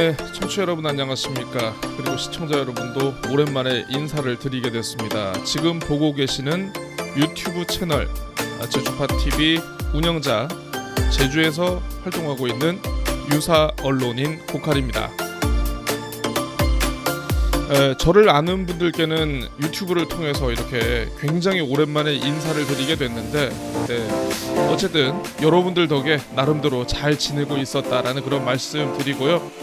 네, 청취자 여러분 안녕하십니까? 그리고 시청자 여러분도 오랜만에 인사를 드리게 됐습니다. 지금 보고 계시는 유튜브 채널 제주파TV 운영자, 제주에서 활동하고 있는 유사 언론인 고칼입니다. 저를 아는 분들께는 유튜브를 통해서 이렇게 굉장히 오랜만에 인사를 드리게 됐는데, 어쨌든 여러분들 덕에 나름대로 잘 지내고 있었다라는 그런 말씀 드리고요.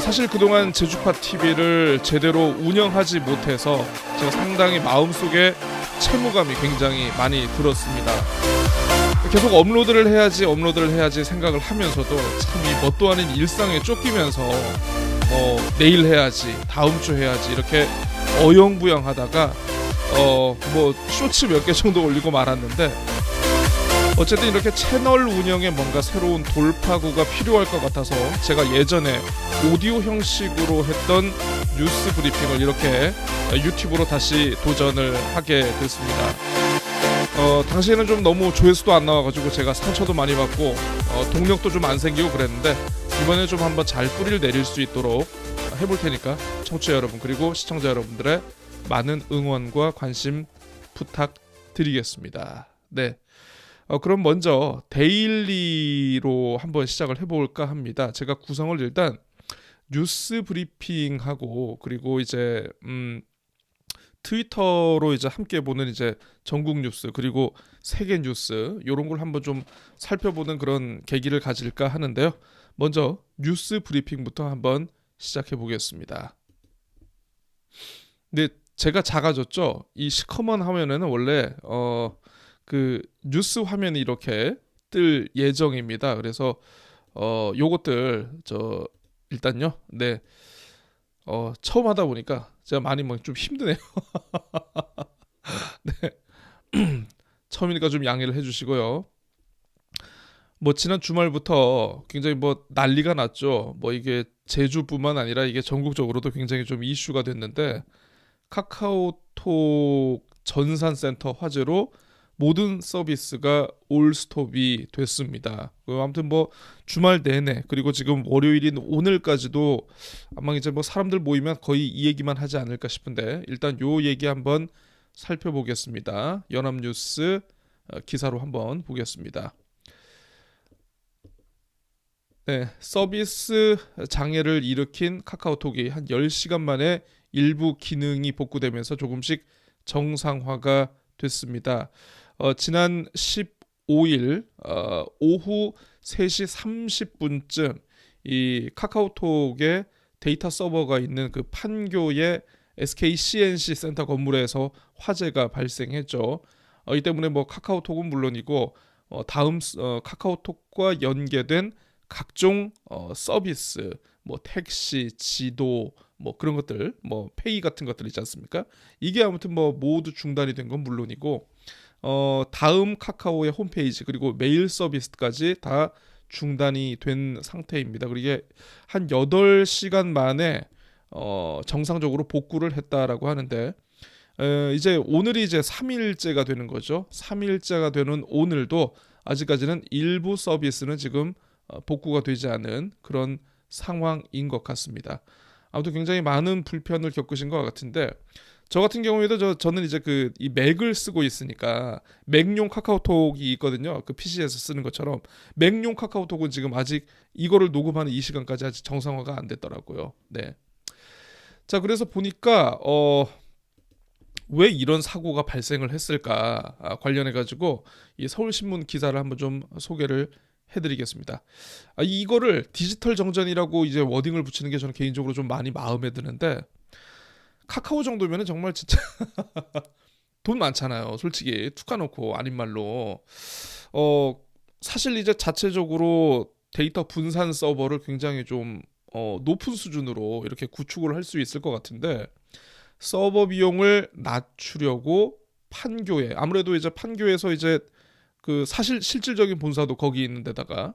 사실 그동안 제주파TV를 제대로 운영하지 못해서 제가 상당히 마음속에 채무감이 굉장히 많이 들었습니다. 계속 업로드를 해야지 생각을 하면서도 참 이 뭣도 아닌 일상에 쫓기면서 내일 해야지, 다음 주 해야지 이렇게 어영부영하다가 쇼츠 몇 개 정도 올리고 말았는데, 어쨌든 이렇게 채널 운영에 뭔가 새로운 돌파구가 필요할 것 같아서 제가 예전에 오디오 형식으로 했던 뉴스 브리핑을 이렇게 유튜브로 다시 도전을 하게 됐습니다. 당시에는 좀 너무 조회수도 안 나와가지고 제가 상처도 많이 받고 동력도 좀 안 생기고 그랬는데, 이번에 좀 한번 잘 뿌리를 내릴 수 있도록 해볼 테니까 청취자 여러분 그리고 시청자 여러분들의 많은 응원과 관심 부탁드리겠습니다. 네. 그럼 먼저 데일리로 한번 시작을 해볼까 합니다. 제가 구성을 일단 뉴스 브리핑하고, 그리고 이제 트위터로 이제 함께 보는 이제 전국 뉴스 그리고 세계 뉴스 이런 걸 한번 좀 살펴보는 그런 계기를 가질까 하는데요. 먼저 뉴스 브리핑부터 한번 시작해 보겠습니다. 근데 제가 작아졌죠. 이 시커먼 화면에는 원래 그 뉴스 화면이 이렇게 뜰 예정입니다. 그래서 요것들 일단요. 네. 처음 하다 보니까 제가 많이 좀 힘드네요. 네. 처음이니까 좀 양해를 해주시고요. 지난 주말부터 굉장히 난리가 났죠. 이게 제주뿐만 아니라 이게 전국적으로도 굉장히 좀 이슈가 됐는데, 카카오톡 전산센터 화재로 모든 서비스가 올스톱이 됐습니다. 아무튼 주말 내내, 그리고 지금 월요일인 오늘까지도 아마 이제 사람들 모이면 거의 이 얘기만 하지 않을까 싶은데, 일단 요 얘기 한번 살펴보겠습니다. 연합뉴스 기사로 한번 보겠습니다. 네, 서비스 장애를 일으킨 카카오톡이 한 10시간 만에 일부 기능이 복구되면서 조금씩 정상화가 됐습니다. 지난 15일 오후 3시 30분쯤 이 카카오톡의 데이터 서버가 있는 그 판교의 SK CNC 센터 건물에서 화재가 발생했죠. 이 때문에 카카오톡은 물론이고 다음 카카오톡과 연계된 각종 서비스, 택시, 지도, 그런 것들, 페이 같은 것들 있지 않습니까? 이게 아무튼 모두 중단이 된 건 물론이고, 다음 카카오의 홈페이지 그리고 메일 서비스까지 다 중단이 된 상태입니다. 그리고 이게 한 8시간 만에 정상적으로 복구를 했다라고 하는데, 이제 오늘이 이제 3일째가 되는 거죠. 3일째가 되는 오늘도 아직까지는 일부 서비스는 지금 복구가 되지 않은 그런 상황인 것 같습니다. 아무튼 굉장히 많은 불편을 겪으신 것 같은데, 저 같은 경우에도 저는 이제 이 맥을 쓰고 있으니까 맥용 카카오톡이 있거든요. 그 PC에서 쓰는 것처럼 맥용 카카오톡은 지금 아직 이거를 녹음하는 이 시간까지 아직 정상화가 안 됐더라고요. 네. 자, 그래서 보니까 왜 이런 사고가 발생을 했을까 관련해 가지고 이 서울신문 기사를 한번 좀 소개를 해드리겠습니다. 이거를 디지털 정전이라고 이제 워딩을 붙이는 게 저는 개인적으로 좀 많이 마음에 드는데, 카카오 정도면은 정말 진짜 돈 많잖아요. 솔직히 툭 까놓고 아닌 말로 사실 이제 자체적으로 데이터 분산 서버를 굉장히 좀 높은 수준으로 이렇게 구축을 할 수 있을 것 같은데, 서버 비용을 낮추려고 판교에, 아무래도 이제 판교에서 이제 그 사실 실질적인 본사도 거기 있는 데다가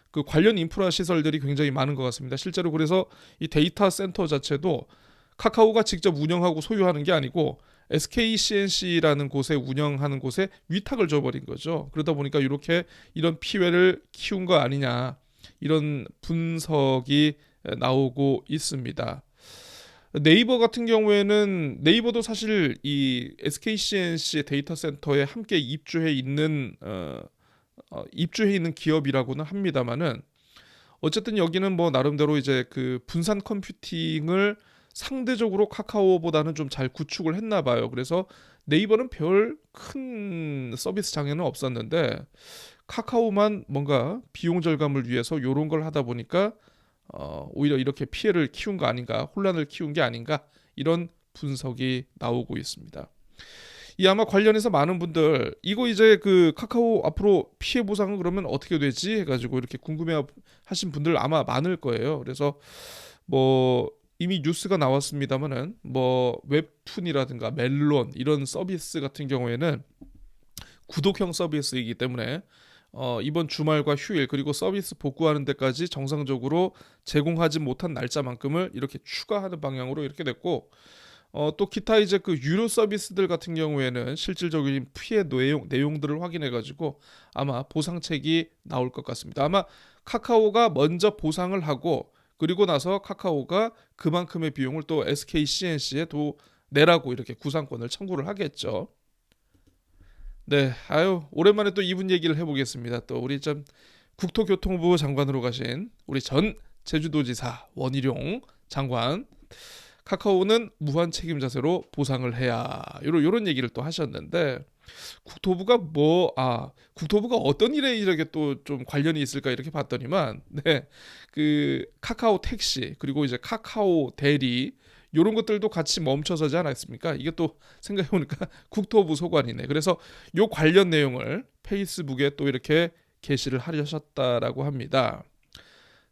그 관련 인프라 시설들이 굉장히 많은 것 같습니다. 실제로 그래서 이 데이터 센터 자체도 카카오가 직접 운영하고 소유하는 게 아니고 SK CNC라는 곳에 운영하는 곳에 위탁을 줘버린 거죠. 그러다 보니까 이런 피해를 키운 거 아니냐, 이런 분석이 나오고 있습니다. 네이버 같은 경우에는 네이버도 사실 이 SKCNC의 데이터 센터에 함께 입주해 있는 기업이라고는 합니다만은 어쨌든 여기는 뭐 나름대로 이제 그 분산 컴퓨팅을 상대적으로 카카오보다는 좀 잘 구축을 했나 봐요. 그래서 네이버는 별 큰 서비스 장애는 없었는데 카카오만 뭔가 비용 절감을 위해서 요런 걸 하다 보니까 오히려 이렇게 피해를 키운 거 아닌가, 혼란을 키운 게 아닌가 이런 분석이 나오고 있습니다. 이 아마 관련해서 많은 분들 이거 이제 그 카카오 앞으로 피해 보상은 그러면 어떻게 되지 해가지고 이렇게 궁금해하신 분들 아마 많을 거예요. 그래서 뭐 이미 뉴스가 나왔습니다만은 뭐 웹툰이라든가 멜론 이런 서비스 같은 경우에는 구독형 서비스이기 때문에 이번 주말과 휴일 그리고 서비스 복구하는 데까지 정상적으로 제공하지 못한 날짜만큼을 이렇게 추가하는 방향으로 이렇게 됐고 또 기타 이제 그 유료 서비스들 같은 경우에는 실질적인 피해 내용들을 확인해 가지고 아마 보상책이 나올 것 같습니다. 아마 카카오가 먼저 보상을 하고 그리고 나서 카카오가 그만큼의 비용을 또 SKCNC에 또 내라고 이렇게 구상권을 청구를 하겠죠. 네, 아유 오랜만에 또 이분 얘기를 해보겠습니다. 또 우리 좀 국토교통부 장관으로 가신 우리 전 제주도지사 원희룡 장관 카카오는 무한 책임 자세로 보상을 해야 요런 얘기를 또 하셨는데 국토부가 어떤 일에 이렇게 또 좀 관련이 있을까 이렇게 봤더니만 네, 그 카카오 택시 그리고 이제 카카오 대리 요런 것들도 같이 멈춰서지 않았습니까? 이게 또 생각해보니까 국토부 소관이네. 그래서 요 관련 내용을 페이스북에 또 이렇게 게시를 하셨다라고 합니다.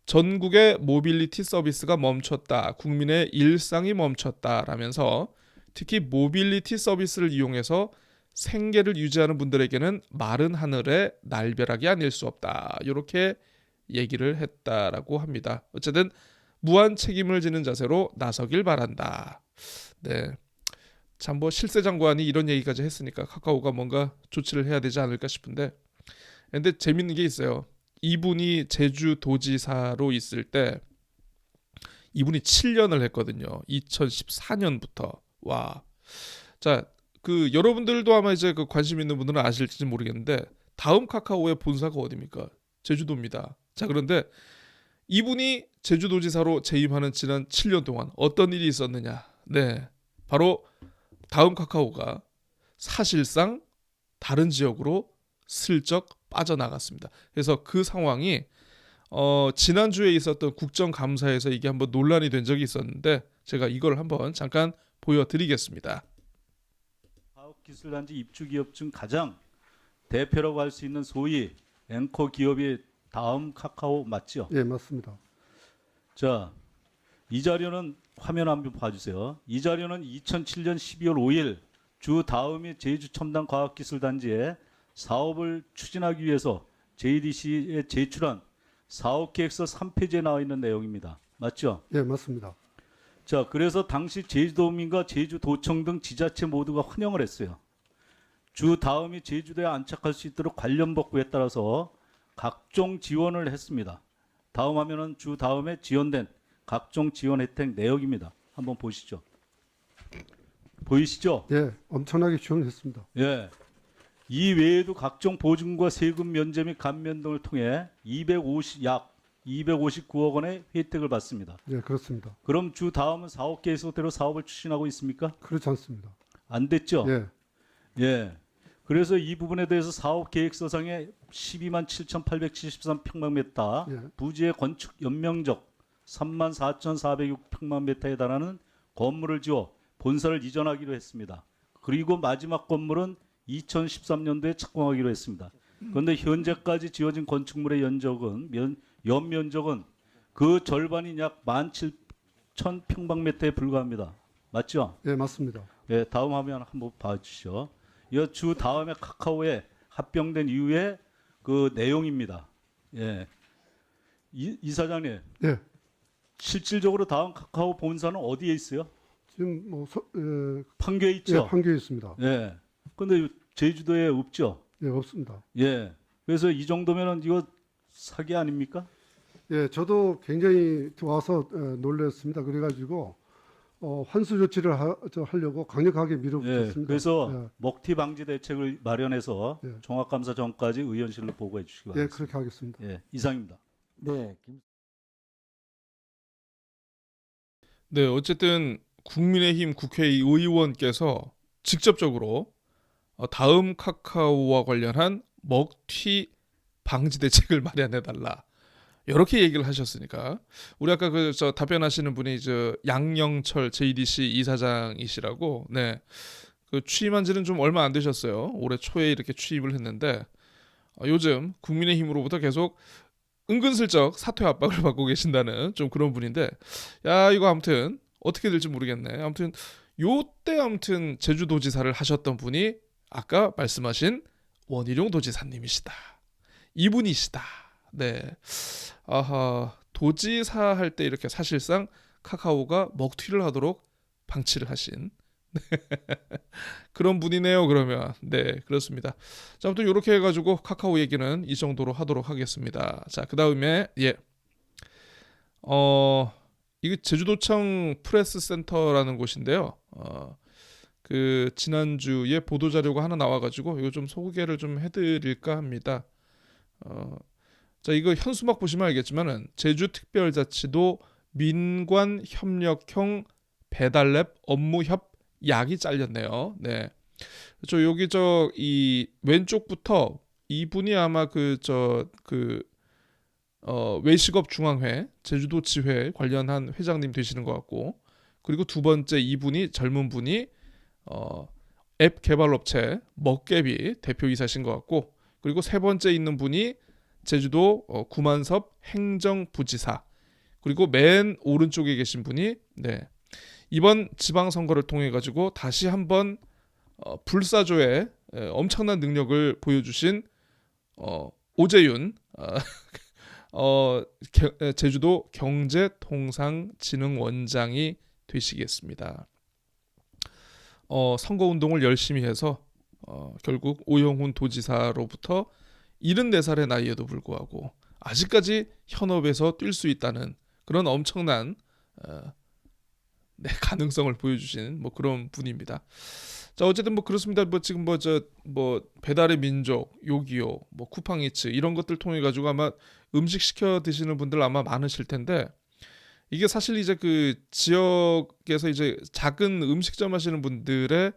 전국의 모빌리티 서비스가 멈췄다. 국민의 일상이 멈췄다라면서 특히 모빌리티 서비스를 이용해서 생계를 유지하는 분들에게는 마른 하늘의 날벼락이 아닐 수 없다. 이렇게 얘기를 했다라고 합니다. 어쨌든 무한 책임을 지는 자세로 나서길 바란다. 네. 참 뭐 실세 장관이 이런 얘기까지 했으니까 카카오가 뭔가 조치를 해야 되지 않을까 싶은데 근데 재밌는 게 있어요. 이분이 제주도지사로 있을 때 이분이 7년을 했거든요. 2014년부터. 와. 자, 그 여러분들도 아마 이제 그 관심 있는 분들은 아실지 모르겠는데 다음 카카오의 본사가 어디입니까? 제주도입니다. 자, 그런데 이분이 제주도지사로 재임하는 지난 7년 동안 어떤 일이 있었느냐? 네. 바로 다음 카카오가 사실상 다른 지역으로 슬쩍 빠져나갔습니다. 그래서 그 상황이 지난주에 있었던 국정감사에서 이게 한번 논란이 된 적이 있었는데 제가 이걸 한번 잠깐 보여드리겠습니다. 과학기술단지 입주기업 중 가장 대표라고 할 수 있는 소위 앵커 기업이 다음 카카오 맞죠? 예, 맞습니다. 자, 이 자료는 화면 한번 봐주세요. 이 자료는 2007년 12월 5일 주 다음이 제주첨단과학기술단지에 사업을 추진하기 위해서 JDC에 제출한 사업계획서 3페이지에 나와 있는 내용입니다. 맞죠? 예, 맞습니다. 자, 그래서 당시 제주도민과 제주도청 등 지자체 모두가 환영을 했어요. 주 다음이 제주도에 안착할 수 있도록 관련 법규에 따라서 각종 지원을 했습니다. 다음 화면은 주 다음에 지원된 각종 지원 혜택 내역입니다. 한번 보시죠. 보이시죠? 예, 엄청나게 지원을 했습니다. 예. 이 외에도 각종 보증과 세금 면제 및 감면 등을 통해 약 259억 원의 혜택을 받습니다. 예, 그렇습니다. 그럼 주 다음은 사업 계획서대로 사업을 추진하고 있습니까? 그렇지 않습니다. 안 됐죠? 예, 예. 그래서 이 부분에 대해서 사업 계획서상에 12만 7,873평방미터, 예. 부지의 건축 연면적 3만 4,406평방미터에 달하는 건물을 지어 본사를 이전하기로 했습니다. 그리고 마지막 건물은 2013년도에 착공하기로 했습니다. 그런데 현재까지 지어진 건축물의 연면적은 그 절반인 약 17,000평방미터에 불과합니다. 맞죠? 예, 맞습니다. 예, 다음 화면 한번 봐주시죠. 이 주 다음에 카카오에 합병된 이후에 그 내용입니다. 예, 이사장님, 예, 실질적으로 다음 카카오 본사는 어디에 있어요? 지금 뭐 판교에 있죠. 예, 판교에 있습니다. 예. 근데 제주도에 없죠. 예, 없습니다. 예. 그래서 이 정도면은 이거 사기 아닙니까? 예, 저도 굉장히 와서 놀랐습니다. 그래가지고 환수 조치를 하려고 강력하게 예, 밀어붙였습니다. 그래서 먹튀 방지 대책을 마련해서 예. 종합감사 전까지 의원실로 보고해 주시기 예, 바랍니다. 그렇게 하겠습니다. 예, 이상입니다. 네, 네, 어쨌든 국민의힘 국회의원께서 직접적으로 다음 카카오와 관련한 먹튀 방지 대책을 마련해 달라. 이렇게 얘기를 하셨으니까 우리 아까 그 저 답변하시는 분이 저 양영철 JDC 이사장이시라고 네. 그 취임한 지는 좀 얼마 안 되셨어요. 올해 초에 이렇게 취임을 했는데 요즘 국민의힘으로부터 계속 은근슬쩍 사퇴 압박을 받고 계신다는 좀 그런 분인데 야 이거 아무튼 어떻게 될지 모르겠네. 아무튼 요때 아무튼 제주도지사를 하셨던 분이 아까 말씀하신 원희룡 도지사님이시다. 이분이시다. 네. 아하 도지사 할 때 이렇게 사실상 카카오가 먹튀를 하도록 방치를 하신 그런 분이네요. 그러면 네 그렇습니다. 자 아무튼 이렇게 해가지고 카카오 얘기는 이 정도로 하도록 하겠습니다. 자 그 다음에 이게 제주도청 프레스센터라는 곳인데요. 그 지난주에 보도 자료가 하나 나와가지고 이거 좀 소개를 좀 해드릴까 합니다. 자 이거 현수막 보시면 알겠지만은 제주특별자치도 민관협력형 배달앱 업무협 약이 잘렸네요. 네. 저 여기 이 왼쪽부터 이분이 아마 외식업 중앙회 제주도지회 관련한 회장님 되시는 것 같고 그리고 두 번째 이분이 젊은 분이 앱 개발업체 먹개비 대표이사신 것 같고 그리고 세 번째 있는 분이 제주도 구만섭 행정부지사 그리고 맨 오른쪽에 계신 분이 네. 이번 지방선거를 통해 가지고 다시 한번 불사조의 엄청난 능력을 보여주신 오재윤 제주도 경제통상진흥원장이 되시겠습니다. 선거운동을 열심히 해서 결국 오영훈 도지사로부터 74살의 나이에도 불구하고 아직까지 현업에서 뛸 수 있다는 그런 엄청난 가능성을 보여주신 뭐 그런 분입니다. 자 어쨌든 뭐 그렇습니다. 뭐 지금 배달의 민족, 요기요, 뭐 쿠팡이츠 이런 것들 통해 가지고 아마 음식 시켜 드시는 분들 아마 많으실 텐데 이게 사실 이제 그 지역에서 이제 작은 음식점 하시는 분들의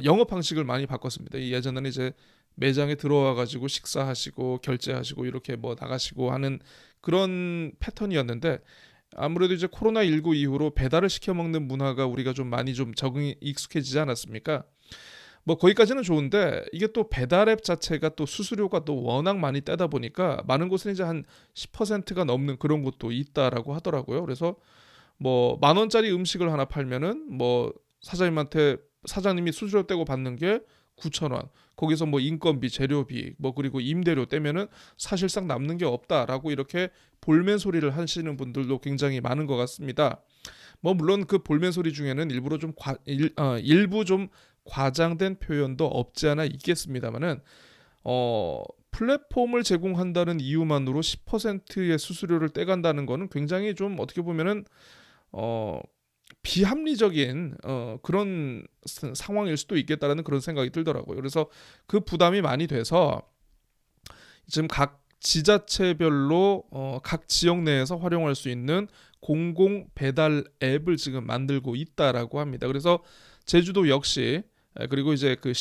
영업 방식을 많이 바꿨습니다. 예전에는 이제 매장에 들어와 가지고 식사하시고 결제하시고 이렇게 뭐 나가시고 하는 그런 패턴이었는데 아무래도 이제 코로나19 이후로 배달을 시켜 먹는 문화가 우리가 좀 많이 좀 적응이 익숙해지지 않았습니까? 뭐 거기까지는 좋은데 이게 또 배달앱 자체가 또 수수료가 또 워낙 많이 떼다 보니까 많은 곳은 이제 한 10%가 넘는 그런 곳도 있다라고 하더라고요. 그래서 뭐 10,000원짜리 음식을 하나 팔면은 뭐 사장님이 수수료 떼고 받는 게 9,000원. 거기서 뭐 인건비, 재료비, 뭐 그리고 임대료 떼면은 사실상 남는 게 없다라고 이렇게 볼멘 소리를 하시는 분들도 굉장히 많은 것 같습니다. 뭐 물론 그 볼멘 소리 중에는 일부 좀 과장된 표현도 없지 않아 있겠습니다만은 플랫폼을 제공한다는 이유만으로 10%의 수수료를 떼간다는 거는 굉장히 좀 어떻게 보면은 비합리적인 그런 상황일 수도 있겠다라는 그런 생각이 들더라고요. 그래서 그 부담이 많이 돼서 지금 각 지자체별로 각 지역 내에서 활용할 수 있는 공공 배달 앱을 지금 만들고 있다라고 합니다. 그래서 제주도 역시 그리고 이제 그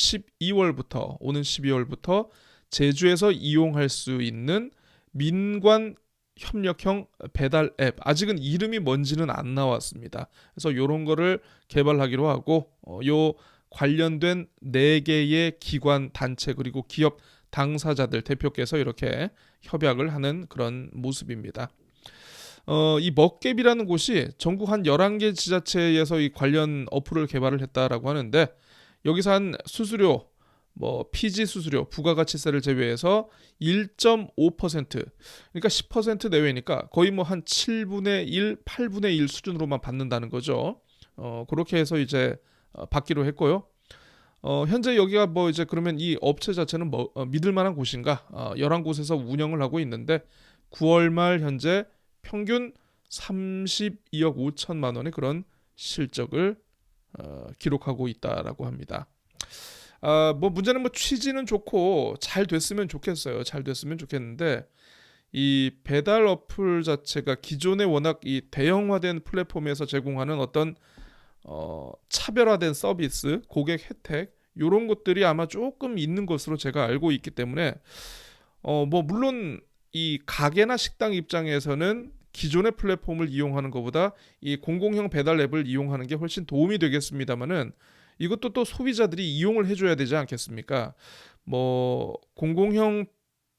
오는 12월부터 제주에서 이용할 수 있는 민관 협력형 배달 앱 아직은 이름이 뭔지는 안 나왔습니다. 그래서 이런 거를 개발하기로 하고 요 관련된 4개의 기관 단체 그리고 기업 당사자들 대표께서 이렇게 협약을 하는 그런 모습입니다. 이 먹개비라는 곳이 전국 한 11개 지자체에서 이 관련 어플을 개발을 했다라고 하는데 여기서 한 수수료 뭐 피지 수수료 부가가치세를 제외해서 1.5% 그러니까 10% 내외니까 거의 뭐 한 7분의 1, 8분의 1 수준으로만 받는다는 거죠. 그렇게 해서 이제 받기로 했고요. 현재 여기가 뭐 이제 그러면 이 업체 자체는 믿을 만한 곳인가? 11곳에서 운영을 하고 있는데 9월 말 현재 평균 32억 5천만 원의 그런 실적을 기록하고 있다라고 합니다. 뭐 문제는 뭐 취지는 좋고 잘 됐으면 좋겠어요. 잘 됐으면 좋겠는데 이 배달 어플 자체가 기존에 워낙 이 대형화된 플랫폼에서 제공하는 어떤 차별화된 서비스, 고객 혜택 이런 것들이 아마 조금 있는 것으로 제가 알고 있기 때문에 뭐 물론 이 가게나 식당 입장에서는 기존의 플랫폼을 이용하는 것보다 이 공공형 배달 앱을 이용하는 게 훨씬 도움이 되겠습니다만은 이것도 또 소비자들이 이용을 해줘야 되지 않겠습니까? 뭐 공공형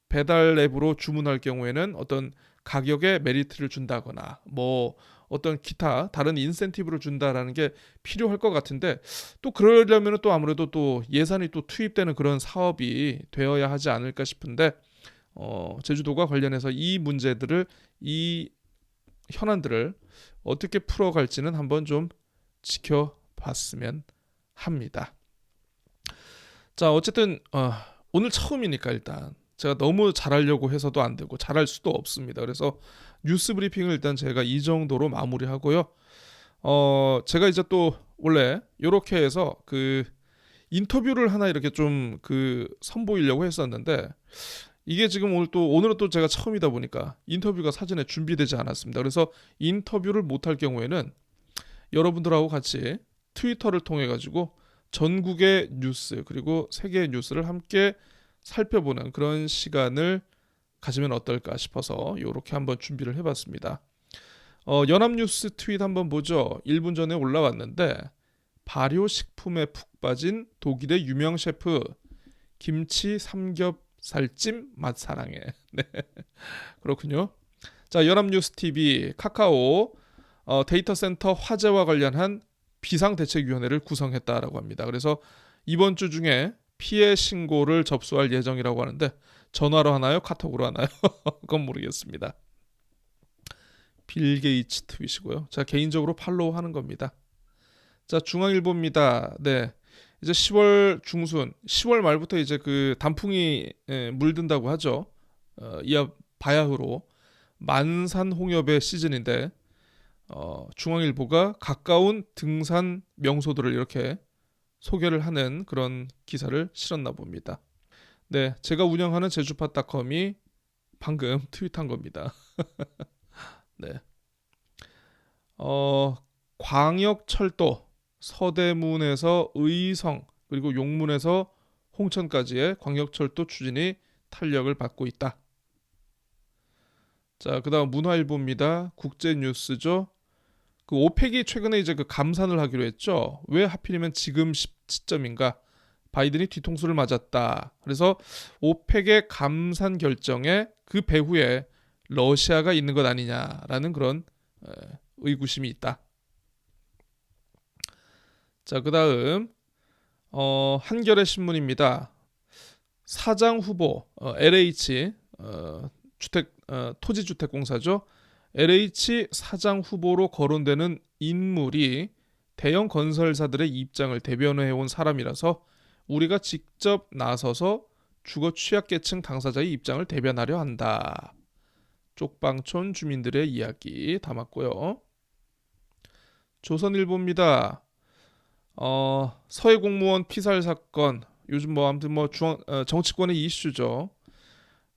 배달 앱으로 주문할 경우에는 어떤 가격에 메리트를 준다거나 뭐 어떤 기타 다른 인센티브를 준다라는 게 필요할 것 같은데 또 그러려면 또 아무래도 또 예산이 또 투입되는 그런 사업이 되어야 하지 않을까 싶은데 제주도가 관련해서 이 문제들을 이 현안들을 어떻게 풀어갈지는 한번 좀 지켜봤으면 합니다. 자 어쨌든 오늘 처음이니까 일단 제가 너무 잘하려고 해서도 안 되고 잘할 수도 없습니다. 그래서 뉴스 브리핑을 일단 제가 이 정도로 마무리하고요. 제가 이제 또 원래 이렇게 해서 그 인터뷰를 하나 이렇게 좀 그 선보이려고 했었는데 이게 지금 오늘은 또 제가 처음이다 보니까 인터뷰가 사전에 준비되지 않았습니다. 그래서 인터뷰를 못할 경우에는 여러분들하고 같이 트위터를 통해 가지고 전국의 뉴스 그리고 세계의 뉴스를 함께 살펴보는 그런 시간을 가지면 어떨까 싶어서 이렇게 한번 준비를 해봤습니다. 연합뉴스 트윗 한번 보죠. 1분 전에 올라왔는데 발효식품에 푹 빠진 독일의 유명 셰프 김치 삼겹살찜 맛 사랑해. 네, 그렇군요. 자, 연합뉴스 TV 카카오 데이터 센터 화재와 관련한 비상대책위원회를 구성했다라고 합니다. 그래서 이번 주 중에 피해 신고를 접수할 예정이라고 하는데 전화로 하나요? 카톡으로 하나요? 그건 모르겠습니다. 빌 게이츠 트윗이고요. 자, 개인적으로 팔로우하는 겁니다. 자, 중앙일보입니다. 네, 이제 10월 중순, 10월 말부터 이제 그 단풍이 물든다고 하죠. 이하 바야흐로 만산 홍엽의 시즌인데 중앙일보가 가까운 등산 명소들을 이렇게 소개를 하는 그런 기사를 실었나 봅니다. 네, 제가 운영하는 제주팟닷컴이 방금 트윗한 겁니다. 네, 광역철도 서대문에서 의성 그리고 용문에서 홍천까지의 광역철도 추진이 탄력을 받고 있다. 자, 그다음 문화일보입니다. 국제뉴스죠. 그 오펙이 최근에 이제 그 감산을 하기로 했죠. 왜 하필이면 지금 시점인가? 바이든이 뒤통수를 맞았다. 그래서 오펙의 감산 결정에 그 배후에 러시아가 있는 것 아니냐라는 그런 의구심이 있다. 자, 그다음 한겨레 신문입니다. 사장 후보 LH 토지주택공사죠. LH 사장 후보로 거론되는 인물이 대형 건설사들의 입장을 대변해온 사람이라서 우리가 직접 나서서 주거 취약계층 당사자의 입장을 대변하려 한다. 쪽방촌 주민들의 이야기 담았고요. 조선일보입니다. 서해 공무원 피살 사건 요즘 뭐 아무튼 뭐 정치권의 이슈죠.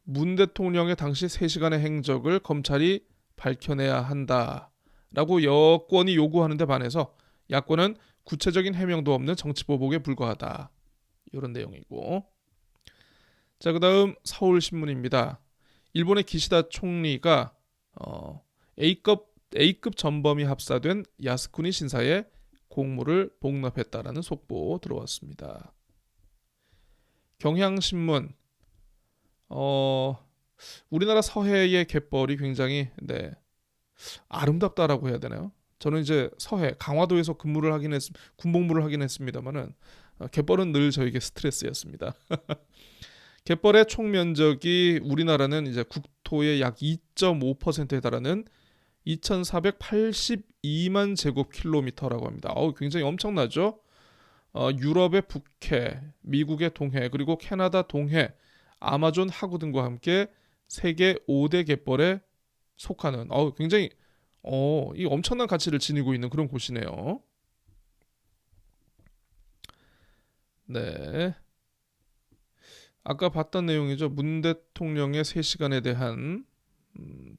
문 대통령의 당시 3시간의 행적을 검찰이 밝혀내야 한다라고 여권이 요구하는 데 반해서 야권은 구체적인 해명도 없는 정치보복에 불과하다. 이런 내용이고. 자, 그다음 서울신문입니다. 일본의 기시다 총리가 A급 전범이 합사된 야스쿠니 신사에 공물을 복납했다라는 속보 들어왔습니다. 경향신문 우리나라 서해의 갯벌이 굉장히 아름답다라고 해야 되나요? 저는 이제 서해 강화도에서 군복무를 하긴 했습니다만은 갯벌은 늘 저에게 스트레스였습니다. 갯벌의 총 면적이 우리나라는 이제 국토의 약 2.5%에 달하는 2,482만 제곱킬로미터라고 합니다. 굉장히 엄청나죠? 유럽의 북해, 미국의 동해, 그리고 캐나다 동해, 아마존 하구 등과 함께 세계 5대 갯벌에 속하는 굉장히 이 엄청난 가치를 지니고 있는 그런 곳이네요. 네. 아까 봤던 내용이죠. 문 대통령의 3시간에 대한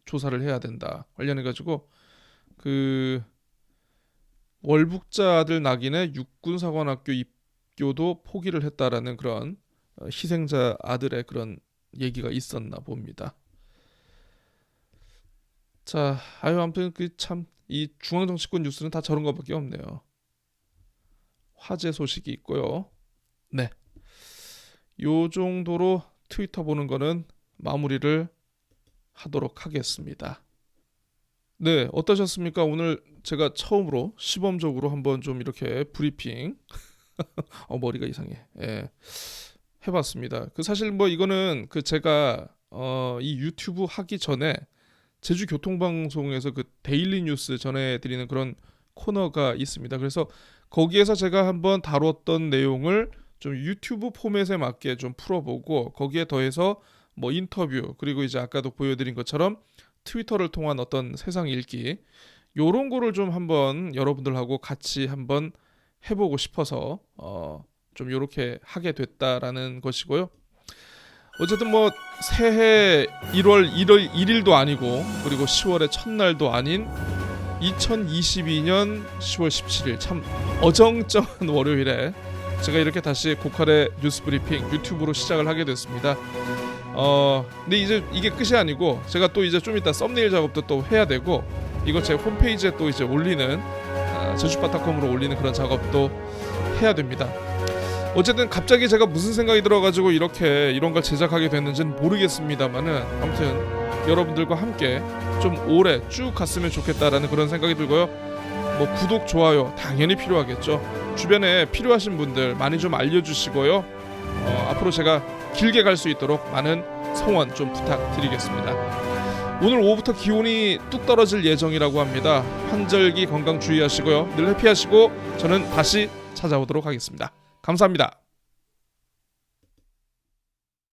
조사를 해야 된다. 관련해 가지고 그 월북자 아들 낙인의 육군사관학교 입교도 포기를 했다라는 그런 희생자 아들의 그런 얘기가 있었나 봅니다. 자, 아무튼 그 참 이 중앙정치권 뉴스는 다 저런 거밖에 없네요. 화재 소식이 있고요. 네. 요 정도로 트위터 보는 거는 마무리를 하도록 하겠습니다. 네, 어떠셨습니까? 오늘 제가 처음으로 시범적으로 한번 좀 이렇게 브리핑 머리가 이상해. 예. 해봤습니다. 그 사실 뭐 이거는 그 제가 이 유튜브 하기 전에 제주교통방송에서 그 데일리 뉴스 전해드리는 그런 코너가 있습니다. 그래서 거기에서 제가 한번 다뤘던 내용을 좀 유튜브 포맷에 맞게 좀 풀어보고 거기에 더해서 뭐 인터뷰 그리고 이제 아까도 보여드린 것처럼 트위터를 통한 어떤 세상 읽기 요런 거를 좀 한번 여러분들하고 같이 한번 해보고 싶어서 좀 요렇게 하게 됐다라는 것이고요. 어쨌든 뭐 새해 1월 1일도 아니고 그리고 10월의 첫날도 아닌 2022년 10월 17일 참 어정쩡한 월요일에 제가 이렇게 다시 고칼의 뉴스 브리핑 유튜브로 시작을 하게 됐습니다. 근데 이제 이게 끝이 아니고 제가 또 이제 좀 이따 썸네일 작업도 또 해야 되고 이거 제 홈페이지에 또 이제 올리는 제주바타컴으로 올리는 그런 작업도 해야 됩니다. 어쨌든 갑자기 제가 무슨 생각이 들어가지고 이런 걸 제작하게 됐는지는 모르겠습니다만은 아무튼 여러분들과 함께 좀 오래 쭉 갔으면 좋겠다라는 그런 생각이 들고요. 뭐 구독, 좋아요 당연히 필요하겠죠. 주변에 필요하신 분들 많이 좀 알려주시고요. 앞으로 제가 길게 갈 수 있도록 많은 성원 좀 부탁드리겠습니다. 오늘 오후부터 기온이 뚝 떨어질 예정이라고 합니다. 환절기 건강 주의하시고요. 늘 해피하시고 저는 다시 찾아오도록 하겠습니다. 감사합니다.